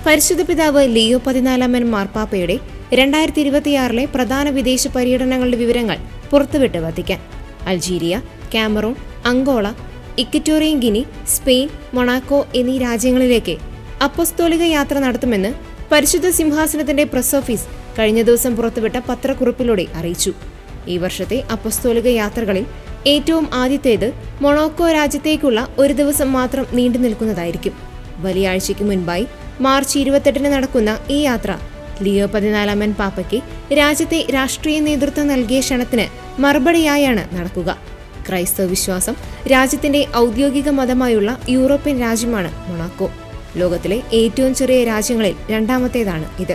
പരിശുദ്ധ പിതാവ് ലിയോ 14 മാർപ്പാപ്പയുടെ 2026 പ്രധാന വിദേശ പര്യടനങ്ങളുടെ വിവരങ്ങൾ പുറത്തുവിട്ട് Vatican. Algeria, Cameroon, Angola, Equatorial Guinea, Spain, Monaco എന്നീ രാജ്യങ്ങളിലേക്ക് അപ്പസ്തോലിക യാത്ര നടത്തുമെന്ന് പരിശുദ്ധ സിംഹാസനത്തിന്റെ പ്രസ് ഓഫീസ് കഴിഞ്ഞ ദിവസം പുറത്തുവിട്ട പത്രക്കുറിപ്പിലൂടെ അറിയിച്ചു. ഈ വർഷത്തെ അപ്പസ്തോലിക യാത്രകളിൽ ഏറ്റവും ആദ്യത്തേത് മൊണാക്കോ രാജ്യത്തേക്കുള്ള ഒരു ദിവസം മാത്രം നീണ്ടു നിൽക്കുന്നതായിരിക്കും. വലിയ ആഴ്ചയ്ക്ക് മുൻപായി മാർച്ച് 28 നടക്കുന്ന ഈ യാത്ര ലിയോ 14 പാപ്പയ്ക്ക് രാജ്യത്തെ രാഷ്ട്രീയ നേതൃത്വം നൽകിയ ക്ഷണത്തിന് മറുപടിയായാണ് നടക്കുക. ക്രൈസ്തവ വിശ്വാസം രാജ്യത്തിന്റെ ഔദ്യോഗിക മതമായുള്ള യൂറോപ്യൻ രാജ്യമാണ് മൊണാക്കോ. ലോകത്തിലെ ഏറ്റവും ചെറിയ രാജ്യങ്ങളിൽ രണ്ടാമത്തേതാണ് ഇത്.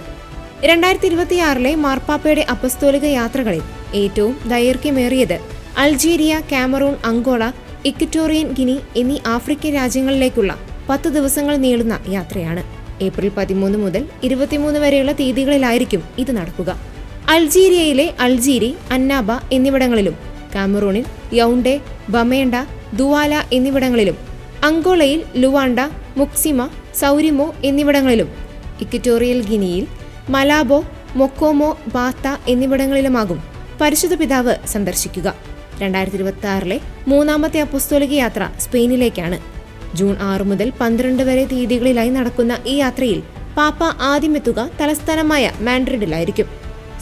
2026 മാർപ്പാപ്പയുടെ അപ്പസ്തോലിക യാത്രകളിൽ ഏറ്റവും ദൈർഘ്യമേറിയത് Algeria, Cameroon, Angola, Equatorial guinea എന്നീ ആഫ്രിക്കൻ രാജ്യങ്ങളിലേക്കുള്ള 10 ദിവസങ്ങൾ നീളുന്ന യാത്രയാണ്. ഏപ്രിൽ 13 മുതൽ 23 വരെയുള്ള തീയതികളിലായിരിക്കും ഇത് നടക്കുക. അൾജീരിയയിലെ അൾജീരി, അന്നാബ എന്നിവിടങ്ങളിലും, കാമറൂണിൽ യൗണ്ടെ, ബമേണ്ട, ദുവാല എന്നിവിടങ്ങളിലും, അങ്കോളയിൽ ലുവാണ്ട, മുക്സിമ, സൗരിമോ എന്നിവിടങ്ങളിലും, ഇക്വറ്റോറിയൽ ഗിനിയിൽ മലാബോ, മൊക്കോമോ, ബാത്ത എന്നിവിടങ്ങളിലുമാകും പരിശുദ്ധ പിതാവ് സന്ദർശിക്കുക. 2026 മൂന്നാമത്തെ അപ്പസ്തോലിക യാത്ര സ്പെയിനിലേക്കാണ്. ജൂൺ 6 മുതൽ 12 വരെ തീയതികളിലായി നടക്കുന്ന ഈ യാത്രയിൽ പാപ്പ ആദ്യമെത്തുക തലസ്ഥാനമായ മാഡ്രിഡിലായിരിക്കും.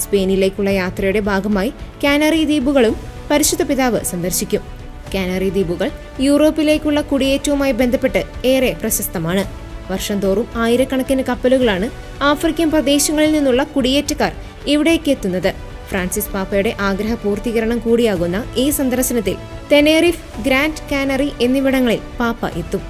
സ്പെയിനിലേക്കുള്ള യാത്രയുടെ ഭാഗമായി കാനറി ദ്വീപുകളും പരിശുദ്ധ പിതാവ് സന്ദർശിക്കും. കാനറി ദ്വീപുകൾ യൂറോപ്പിലേക്കുള്ള കുടിയേറ്റവുമായി ബന്ധപ്പെട്ട് ഏറെ പ്രശസ്തമാണ്. വർഷം തോറും ആയിരക്കണക്കിന് കപ്പലുകളാണ് ആഫ്രിക്കൻ പ്രദേശങ്ങളിൽ നിന്നുള്ള കുടിയേറ്റക്കാർ ഇവിടേക്ക് എത്തുന്നത്. ഫ്രാൻസിസ് പാപ്പയുടെ ആഗ്രഹ പൂർത്തീകരണം കൂടിയാകുന്ന ഈ സന്ദർശനത്തിൽ തെനേറിഫ്, ഗ്രാൻഡ് കാനറി എന്നിവിടങ്ങളിൽ പാപ്പ എത്തും.